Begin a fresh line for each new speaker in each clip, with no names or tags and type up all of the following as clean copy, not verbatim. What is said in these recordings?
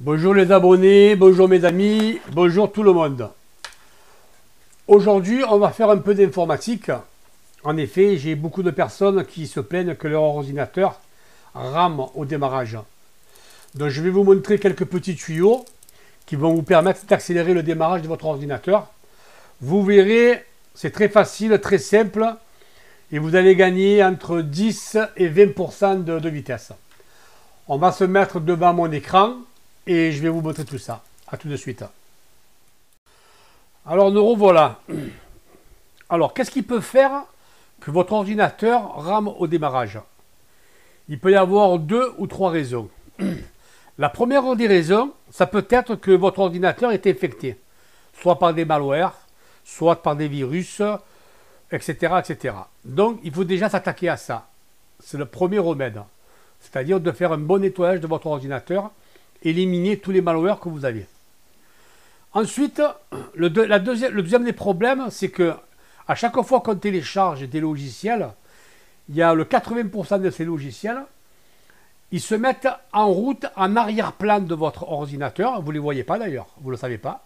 Bonjour les abonnés, bonjour mes amis, bonjour tout le monde. Aujourd'hui, on va faire un peu d'informatique. En effet, j'ai beaucoup de personnes qui se plaignent que leur ordinateur rame au démarrage. Donc je vais vous montrer quelques petits tuyaux qui vont vous permettre d'accélérer le démarrage de votre ordinateur. Vous verrez, c'est très facile, très simple et vous allez gagner entre 10 et 20% de vitesse. On va se mettre devant mon écran et je vais vous montrer tout ça. A tout de suite. Alors nous revoilà. Alors qu'est-ce qui peut faire que votre ordinateur rame au démarrage? Il peut y avoir deux ou trois raisons. La première des raisons, ça peut être que votre ordinateur est infecté, soit par des malwares, soit par des virus, etc., etc. Donc il faut déjà s'attaquer à ça. C'est le premier remède. C'est-à-dire de faire un bon nettoyage de votre ordinateur, éliminer tous les malwares que vous avez. Ensuite, le deuxième des problèmes, c'est que à chaque fois qu'on télécharge des logiciels, il y a le 80% de ces logiciels, ils se mettent en route en arrière-plan de votre ordinateur. Vous ne les voyez pas d'ailleurs, vous ne le savez pas.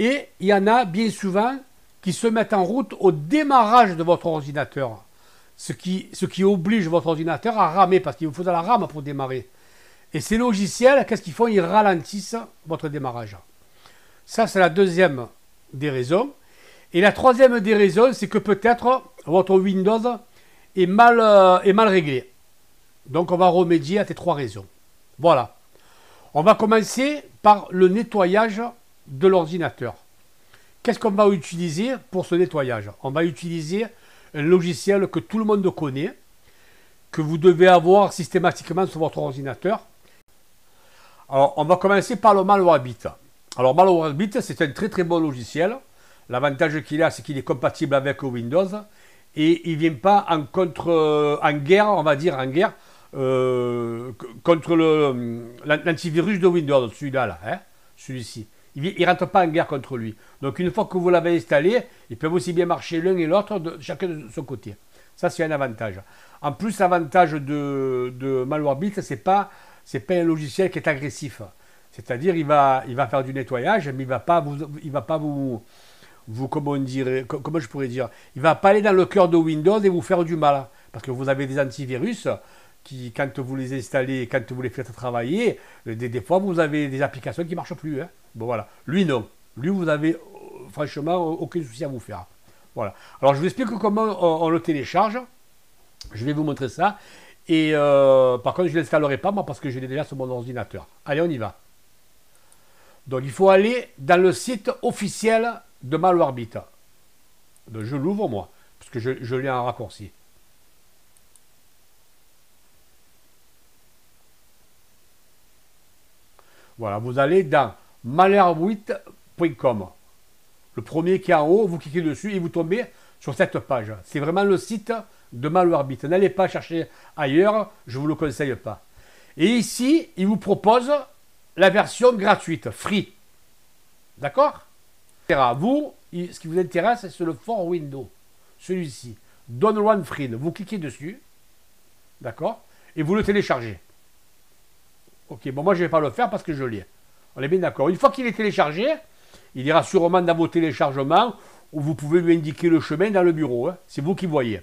Et il y en a bien souvent qui se mettent en route au démarrage de votre ordinateur. Ce qui oblige votre ordinateur à ramer, parce qu'il vous faut de la RAM pour démarrer. Et ces logiciels, qu'est-ce qu'ils font? Ils ralentissent votre démarrage. Ça, c'est la deuxième des raisons. Et la troisième des raisons, c'est que peut-être votre Windows est mal réglé. Donc, on va remédier à ces trois raisons. Voilà. On va commencer par le nettoyage de l'ordinateur. Qu'est-ce qu'on va utiliser pour ce nettoyage? On va utiliser un logiciel que tout le monde connaît, que vous devez avoir systématiquement sur votre ordinateur. Alors, on va commencer par le Malwarebit. Alors, Malwarebit, c'est un très très bon logiciel. L'avantage qu'il a, c'est qu'il est compatible avec Windows et il ne vient pas en guerre, on va dire, contre l'antivirus de Windows, celui-là, hein, celui-ci. Il ne rentre pas en guerre contre lui. Donc, une fois que vous l'avez installé, ils peuvent aussi bien marcher l'un et l'autre, chacun de son côté. Ça, c'est un avantage. En plus, l'avantage de Malwarebit, c'est pas un logiciel qui est agressif. C'est-à-dire, il va faire du nettoyage, mais il va pas vous comment je pourrais dire, il va pas aller dans le cœur de Windows et vous faire du mal. Parce que vous avez des antivirus qui, quand vous les installez, quand vous les faites travailler, des fois, vous avez des applications qui ne marchent plus. Hein. Bon, voilà. Lui, non. Lui, vous avez franchement aucun souci à vous faire. Voilà. Alors, je vous explique comment on le télécharge. Je vais vous montrer ça. Et par contre, je ne l'installerai pas, moi, parce que je l'ai déjà sur mon ordinateur. Allez, on y va. Donc, il faut aller dans le site officiel de Malwarebit. Donc, je l'ouvre, moi, parce que je l'ai en raccourci. Voilà, vous allez dans malwarebit.com. Le premier qui est en haut, vous cliquez dessus et vous tombez sur cette page. C'est vraiment le site de Malwarebit. N'allez pas chercher ailleurs, je ne vous le conseille pas. Et ici, il vous propose la version gratuite, free. D'accord? Vous, ce qui vous intéresse, c'est le For Windows. Celui-ci. Don't Run Free. Vous cliquez dessus. D'accord? Et vous le téléchargez. Ok, bon, moi je ne vais pas le faire parce que je l'ai. On est bien d'accord. Une fois qu'il est téléchargé, il ira sûrement dans vos téléchargements où vous pouvez lui indiquer le chemin dans le bureau. Hein. C'est vous qui voyez.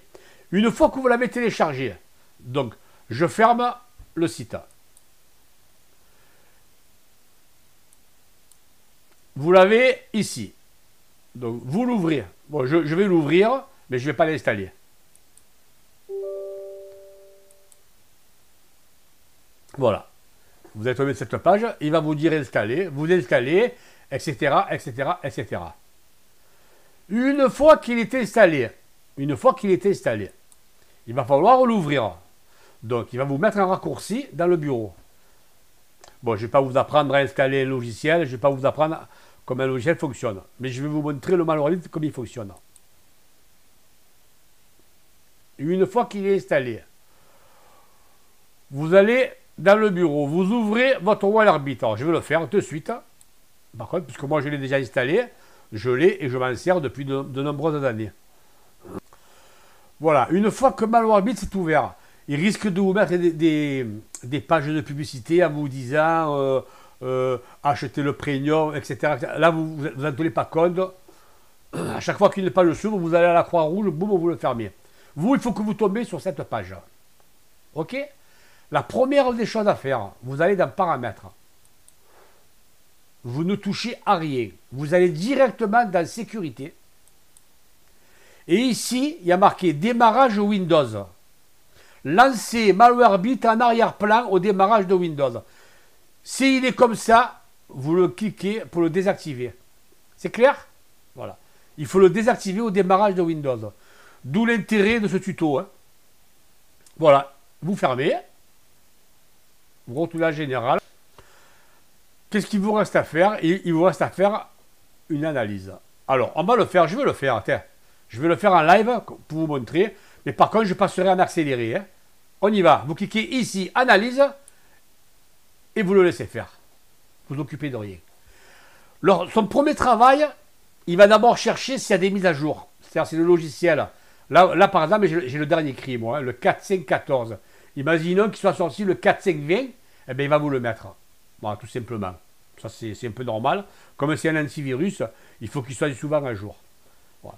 Une fois que vous l'avez téléchargé, donc je ferme le site. Vous l'avez ici. Donc vous l'ouvrez. Bon, je vais l'ouvrir, mais je ne vais pas l'installer. Voilà. Vous allez tomber sur cette page, il va vous dire installer, vous installez, etc., etc., etc. Une fois qu'il est installé, il va falloir l'ouvrir. Donc, il va vous mettre un raccourci dans le bureau. Bon, je ne vais pas vous apprendre à installer un logiciel, je ne vais pas vous apprendre comment un logiciel fonctionne. Mais je vais vous montrer le Malwarebit, comment il fonctionne. Une fois qu'il est installé, vous allez dans le bureau, vous ouvrez votre Malwarebit. Alors, je vais le faire tout de suite. Par contre, puisque moi je l'ai déjà installé, je l'ai et je m'en sers depuis de nombreuses années. Voilà, une fois que Malwarebit est ouvert, il risque de vous mettre des pages de publicité en vous disant acheter le premium, etc. Là, vous n'en tenez pas compte. À chaque fois qu'une page s'ouvre, vous allez à la Croix-Rouge, boum, vous le fermez. Vous, il faut que vous tombiez sur cette page. OK? La première des choses à faire, vous allez dans Paramètres. Vous ne touchez à rien. Vous allez directement dans Sécurité. Et ici, il y a marqué Démarrage Windows. Lancer Malwarebit en arrière-plan au démarrage de Windows. S'il est comme ça, vous le cliquez pour le désactiver. C'est clair? Voilà. Il faut le désactiver au démarrage de Windows. D'où l'intérêt de ce tuto. Hein. Voilà. Vous fermez. Vous retournez à Général. Qu'est-ce qu'il vous reste à faire? Il vous reste à faire une analyse. Alors, on va le faire. Je vais le faire. Tiens. Je vais le faire en live pour vous montrer. Mais par contre, je passerai en accéléré. Hein. On y va. Vous cliquez ici, Analyse. Et vous le laissez faire. Vous vous occupez de rien. Alors, son premier travail, il va d'abord chercher s'il y a des mises à jour. C'est-à-dire, c'est le logiciel. Là, par exemple, j'ai le dernier cri, moi, hein, le 4.5.14. Imaginons qu'il soit sorti le 4.5.20, eh bien, il va vous le mettre. Voilà, tout simplement. Ça, c'est un peu normal. Comme c'est un antivirus, il faut qu'il soit souvent à jour. Voilà.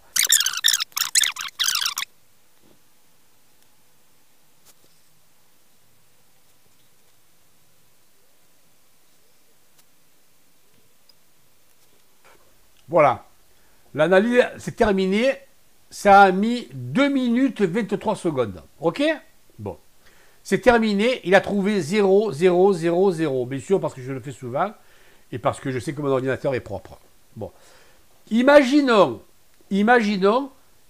Voilà. L'analyse, c'est terminé. Ça a mis 2 minutes 23 secondes. OK? Bon. C'est terminé. Il a trouvé 0, 0, 0, 0. Bien sûr, parce que je le fais souvent. Et parce que je sais que mon ordinateur est propre. Bon. Imaginons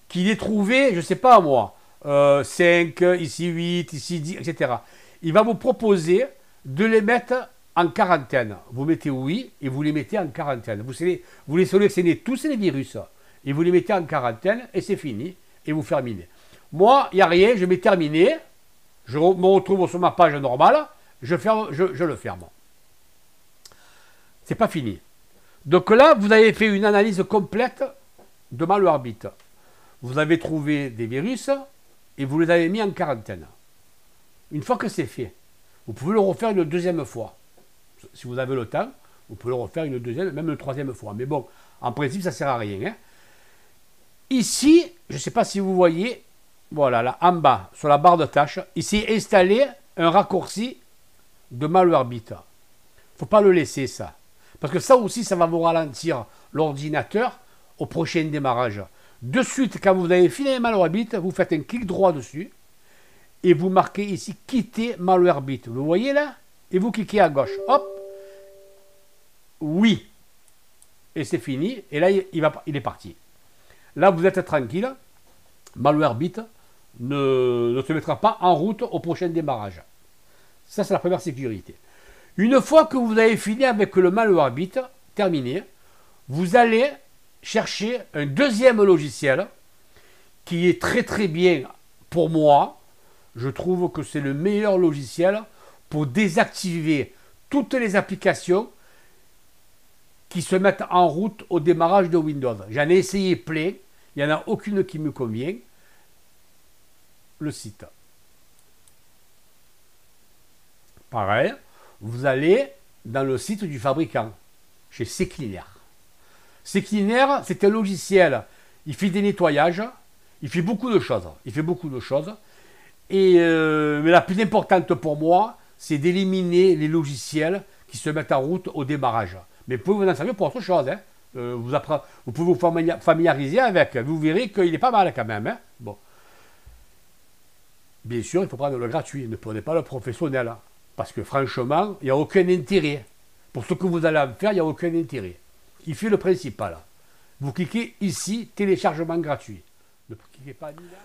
qu'il ait trouvé, je ne sais pas moi, 5, ici 8, ici 10, etc. Il va vous proposer de les mettre en quarantaine. Vous mettez oui et vous les mettez en quarantaine. Vous les sélectionnez tous les virus et vous les mettez en quarantaine et c'est fini et vous terminez. Moi, il n'y a rien, je mets terminé. Je me retrouve sur ma page normale. Je le ferme. C'est pas fini. Donc là, vous avez fait une analyse complète de Malwarebit. Vous avez trouvé des virus et vous les avez mis en quarantaine. Une fois que c'est fait, vous pouvez le refaire une deuxième fois. Si vous avez le temps, vous pouvez le refaire une deuxième, même une troisième fois. Mais bon, en principe, ça ne sert à rien. Hein. Ici, je ne sais pas si vous voyez, voilà, là, en bas, sur la barre de tâches, ici, installé un raccourci de Malwarebit. Il ne faut pas le laisser, ça. Parce que ça aussi, ça va vous ralentir l'ordinateur au prochain démarrage. De suite, quand vous avez fini Malwarebit, vous faites un clic droit dessus et vous marquez ici « Quitter Malwarebit ». Vous voyez là? Et vous cliquez à gauche. Hop. Oui. Et c'est fini. Et là, il est parti. Là, vous êtes tranquille. Malwarebit ne se mettra pas en route au prochain démarrage. Ça, c'est la première sécurité. Une fois que vous avez fini avec le Malwarebit, terminé, vous allez chercher un deuxième logiciel qui est très très bien pour moi. Je trouve que c'est le meilleur logiciel pour désactiver toutes les applications qui se mettent en route au démarrage de Windows. J'en ai essayé plein, il n'y en a aucune qui me convient. Le site. Pareil, vous allez dans le site du fabricant, chez CCleaner. CCleaner, c'est un logiciel, il fait des nettoyages, il fait beaucoup de choses. Mais la plus importante pour moi, c'est d'éliminer les logiciels qui se mettent en route au démarrage. Mais vous pouvez vous en servir pour autre chose. Hein. Vous pouvez vous familiariser avec. Vous verrez qu'il est pas mal quand même. Hein. Bon. Bien sûr, il faut prendre le gratuit. Ne prenez pas le professionnel. Parce que franchement, il n'y a aucun intérêt. Pour ce que vous allez en faire, il n'y a aucun intérêt. Il fait le principal. Vous cliquez ici, téléchargement gratuit. Ne cliquez pas ni là.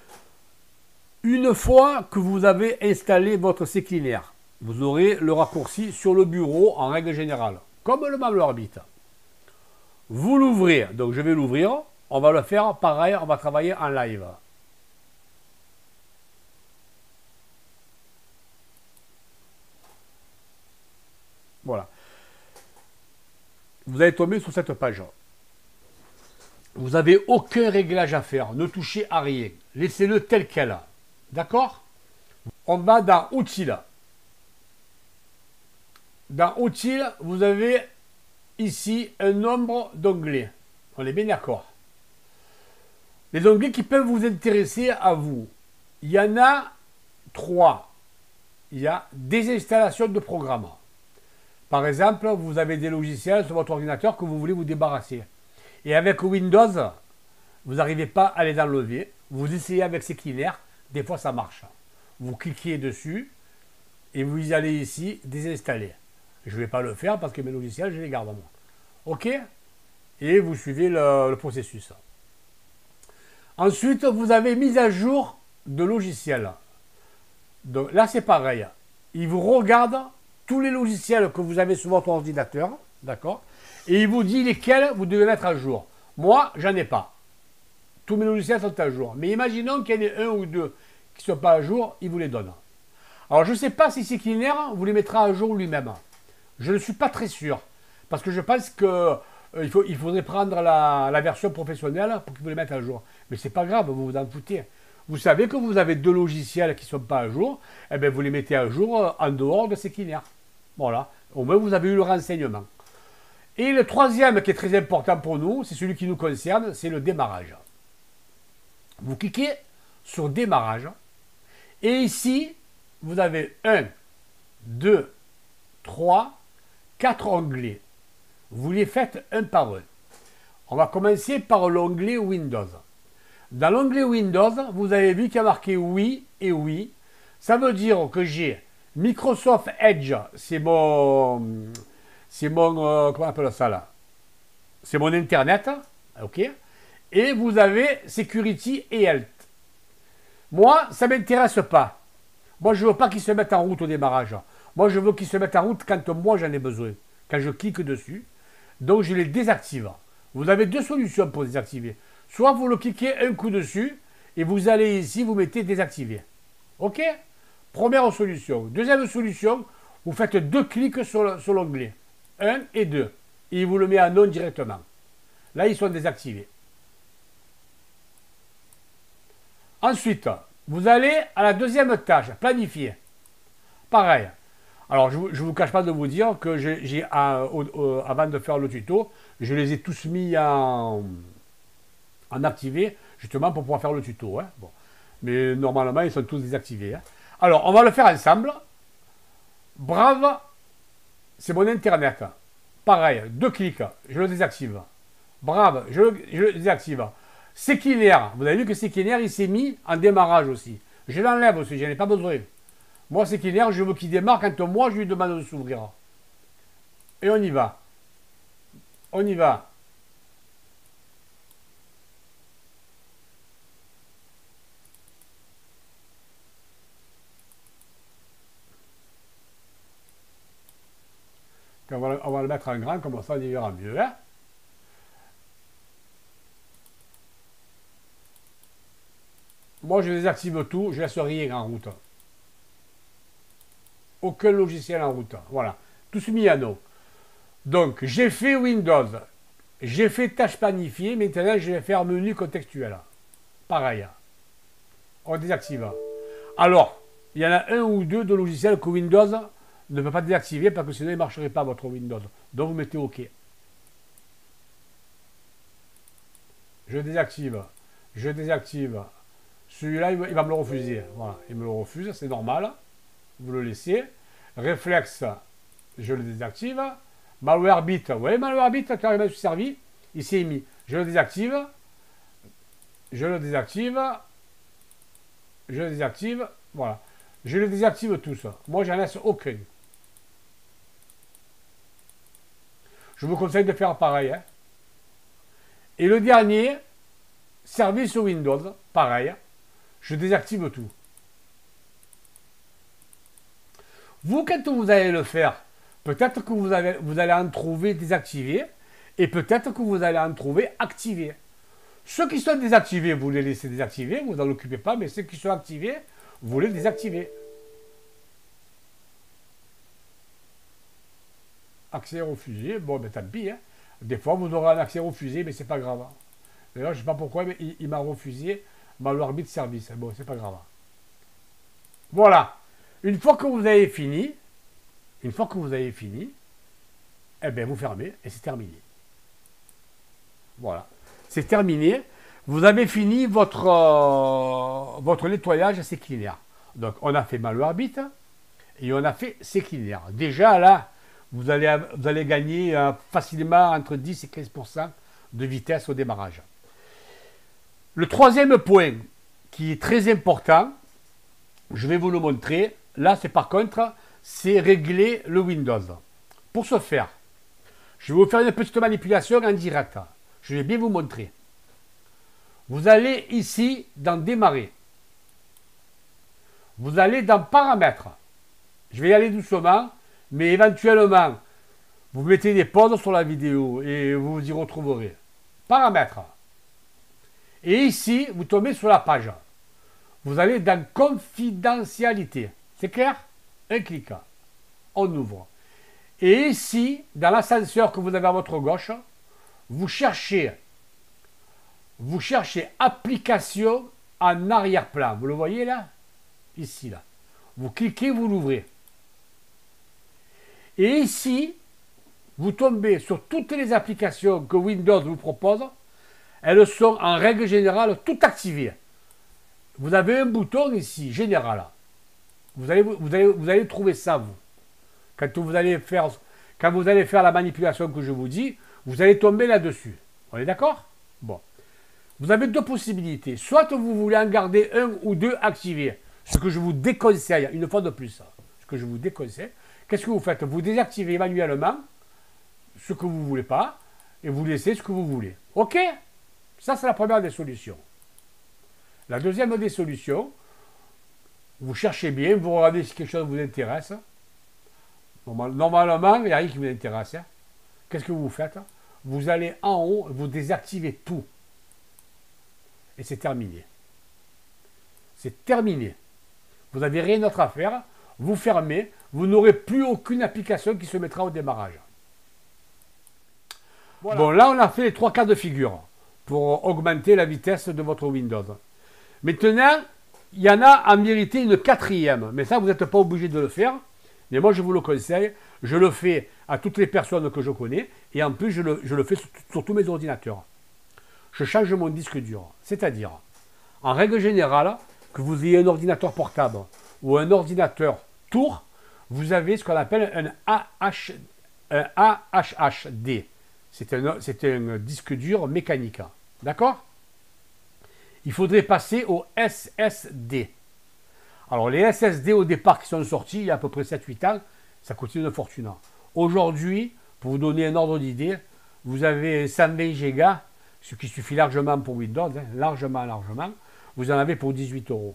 Une fois que vous avez installé votre CCleaner, vous aurez le raccourci sur le bureau en règle générale, comme le Malwarebit. Vous l'ouvrez, donc je vais l'ouvrir, on va le faire pareil, on va travailler en live. Voilà. Vous allez tomber sur cette page. Vous n'avez aucun réglage à faire, ne touchez à rien, laissez-le tel quel. D'accord? On va dans Outils là. Dans Outils, vous avez ici un nombre d'onglets. On est bien d'accord. Les onglets qui peuvent vous intéresser à vous. Il y en a 3. Il y a des installations de programmes. Par exemple, vous avez des logiciels sur votre ordinateur que vous voulez vous débarrasser. Et avec Windows, vous n'arrivez pas à les enlever. Vous essayez avec Cleaner, des fois ça marche. Vous cliquez dessus et vous allez ici désinstaller. Je ne vais pas le faire parce que mes logiciels, je les garde moi. OK? Et vous suivez le processus. Ensuite, vous avez mise à jour de logiciels. Donc là, c'est pareil. Il vous regarde tous les logiciels que vous avez sur votre ordinateur, d'accord? Et il vous dit lesquels vous devez mettre à jour. Moi, j'en ai pas. Tous mes logiciels sont à jour. Mais imaginons qu'il y en ait un ou deux qui ne sont pas à jour, il vous les donne. Alors, je ne sais pas si Cleaner vous les mettra à jour lui-même. Je ne suis pas très sûr. Parce que je pense qu'il faudrait prendre la version professionnelle pour qu'il vous les mette à jour. Mais c'est pas grave, vous vous en foutez. Vous savez que vous avez 2 logiciels qui ne sont pas à jour, eh bien vous les mettez à jour en dehors de Cleaner. Voilà, au moins vous avez eu le renseignement. Et le troisième qui est très important pour nous, c'est celui qui nous concerne, c'est le démarrage. Vous cliquez sur démarrage et ici, vous avez 1, 2, 3, 4 onglets. Vous les faites un par un. On va commencer par l'onglet Windows. Dans l'onglet Windows, vous avez vu qu'il y a marqué oui et oui. Ça veut dire que j'ai Microsoft Edge, c'est mon comment on appelle ça là? C'est mon Internet, ok? Et vous avez Security et Health. Moi, ça ne m'intéresse pas. Moi, je ne veux pas qu'ils se mettent en route au démarrage. Moi, je veux qu'ils se mettent en route quand moi j'en ai besoin. Quand je clique dessus. Donc, je les désactive. Vous avez 2 solutions pour désactiver. Soit vous le cliquez un coup dessus et vous allez ici, vous mettez désactiver. OK? Première solution. Deuxième solution, vous faites 2 clics sur l'onglet. 1 et 2. Et il vous le met en non directement. Là, ils sont désactivés. Ensuite, vous allez à la deuxième tâche, planifier. Pareil. Alors, je ne vous cache pas de vous dire que avant de faire le tuto, je les ai tous mis en activé, justement pour pouvoir faire le tuto. Hein. Bon. Mais normalement, ils sont tous désactivés. Hein. Alors, on va le faire ensemble. Brave, c'est mon Internet. Pareil, 2 clics, je le désactive. Brave, je le désactive. Cleaner, vous avez vu que Cleaner, il s'est mis en démarrage aussi. Je l'enlève aussi, je n'en ai pas besoin. Moi, Cleaner, je veux qu'il démarre quand moi, je lui demande de s'ouvrir. Et on y va. On y va. On va le mettre en grand, comme ça, on y verra mieux. Hein. Moi, je désactive tout, je laisse rien en route. Aucun logiciel en route. Voilà. Tous mis à non. Donc, j'ai fait Windows. J'ai fait tâche planifiée. Maintenant, je vais faire menu contextuel. Pareil. On désactive. Alors, il y en a un ou deux de logiciels que Windows ne peut pas désactiver parce que sinon, il ne marcherait pas votre Windows. Donc, vous mettez OK. Je désactive. Je désactive. Celui-là, il va me le refuser. Voilà, il me le refuse, c'est normal. Vous le laissez. Réflexe, je le désactive. MalwareBit, vous voyez MalwareBit, quand il m'a servi, il s'est mis. Je le désactive. Je le désactive. Je le désactive. Voilà. Je le désactive tous. Moi, j'en laisse aucun. Je vous conseille de faire pareil. Hein. Et le dernier, service Windows, pareil. Je désactive tout. Vous, quand vous allez le faire, peut-être que vous allez en trouver désactivé et peut-être que vous allez en trouver activé. Ceux qui sont désactivés, vous les laissez désactiver, vous n'en occupez pas, mais ceux qui sont activés, vous les désactivez. Accès refusé, bon, ben tant pis. Hein. Des fois, vous aurez un accès refusé, mais c'est pas grave. D'ailleurs, je ne sais pas pourquoi, mais il m'a refusé MalwareBit service. Bon, c'est pas grave. Voilà. Une fois que vous avez fini, Une fois que vous avez fini, eh bien, vous fermez et c'est terminé. Voilà. C'est terminé. Vous avez fini votre nettoyage séclinaire. Donc, on a fait Malo Arbitre et on a fait séclinaire. Déjà, là, vous allez gagner facilement entre 10 et 15% de vitesse au démarrage. Le troisième point qui est très important, je vais vous le montrer. Là, c'est par contre, c'est régler le Windows. Pour ce faire, je vais vous faire une petite manipulation en direct. Je vais bien vous montrer. Vous allez ici dans Démarrer. Vous allez dans Paramètres. Je vais y aller doucement, mais éventuellement, vous mettez des pauses sur la vidéo et vous vous y retrouverez. Paramètres. Et ici, vous tombez sur la page. Vous allez dans Confidentialité. C'est clair? Un clic. On ouvre. Et ici, dans l'ascenseur que vous avez à votre gauche, vous cherchez Application en arrière-plan. Vous le voyez là? Ici, là. Vous cliquez, vous l'ouvrez. Et ici, vous tombez sur toutes les applications que Windows vous propose. Elles sont en règle générale toutes activées. Vous avez un bouton ici, Général. Vous allez trouver ça, vous. Quand vous allez faire la manipulation que je vous dis, vous allez tomber là-dessus. On est d'accord? Bon. Vous avez deux possibilités. Soit vous voulez en garder un ou deux activés. Ce que je vous déconseille, une fois de plus. Ce que je vous déconseille. Qu'est-ce que vous faites? Vous désactivez manuellement ce que vous ne voulez pas et vous laissez ce que vous voulez. OK? Ça, c'est la première des solutions. La deuxième des solutions, vous cherchez bien, vous regardez si quelque chose vous intéresse. Normalement, il n'y a rien qui vous intéresse. Hein. Qu'est-ce que vous faites? Vous allez en haut, vous désactivez tout. Et c'est terminé. C'est terminé. Vous n'avez rien d'autre à faire. Vous fermez. Vous n'aurez plus aucune application qui se mettra au démarrage. Voilà. Bon, là, on a fait les trois cas de figure pour augmenter la vitesse de votre Windows. Maintenant, il y en a à mériter une quatrième. Mais ça, vous n'êtes pas obligé de le faire. Mais moi, je vous le conseille. Je le fais à toutes les personnes que je connais. Et en plus, je le fais sur tous mes ordinateurs. Je change mon disque dur. C'est-à-dire, en règle générale, que vous ayez un ordinateur portable ou un ordinateur tour, vous avez ce qu'on appelle un AHD. C'est un disque dur mécanique. D'accord? Il faudrait passer au SSD. Alors, les SSD au départ qui sont sortis, il y a à peu près 7-8 ans, ça coûtait une fortune. Aujourd'hui, pour vous donner un ordre d'idée, vous avez 120 Go, ce qui suffit largement pour Windows, hein, largement. Vous en avez pour 18 €.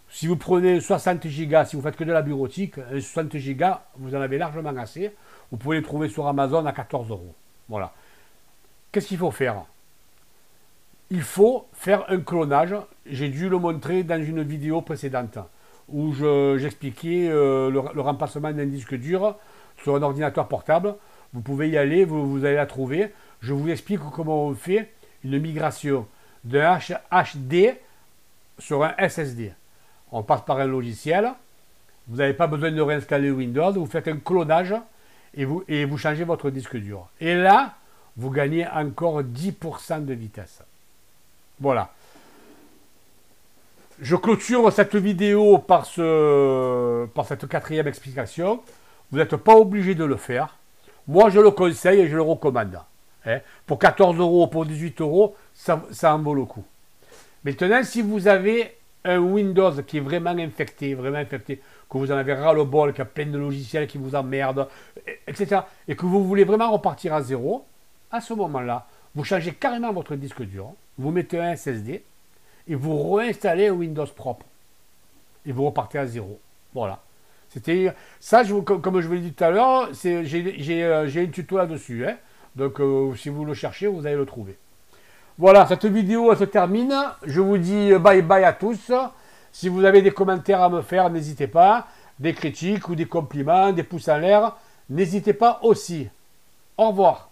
Si vous prenez 60 Go, si vous faites que de la bureautique, 60 Go, vous en avez largement assez. Vous pouvez les trouver sur Amazon à 14 €. Voilà. Qu'est-ce qu'il faut faire? Il faut faire un clonage. J'ai dû le montrer dans une vidéo précédente où j'expliquais le remplacement d'un disque dur sur un ordinateur portable. Vous pouvez y aller, vous allez la trouver. Je vous explique comment on fait une migration d'un HD sur un SSD. On passe par un logiciel. Vous n'avez pas besoin de réinstaller Windows. Vous faites un clonage et vous changez votre disque dur. Et là, vous gagnez encore 10% de vitesse. Voilà. Je clôture cette vidéo par cette quatrième explication. Vous n'êtes pas obligé de le faire. Moi, je le conseille et je le recommande. Hein. Pour 14 € ou pour 18 €, ça en vaut le coup. Maintenant, si vous avez un Windows qui est vraiment infecté, que vous en avez ras-le-bol, qu'il y a plein de logiciels qui vous emmerdent, etc., et que vous voulez vraiment repartir à zéro, à ce moment-là, vous changez carrément votre disque dur, vous mettez un SSD, et vous réinstallez un Windows propre. Et vous repartez à zéro. Voilà. C'était ça, comme je vous l'ai dit tout à l'heure, j'ai un tuto là-dessus. Hein. Donc, si vous le cherchez, vous allez le trouver. Voilà, cette vidéo elle se termine. Je vous dis bye bye à tous. Si vous avez des commentaires à me faire, n'hésitez pas. Des critiques ou des compliments, des pouces en l'air, n'hésitez pas aussi. Au revoir.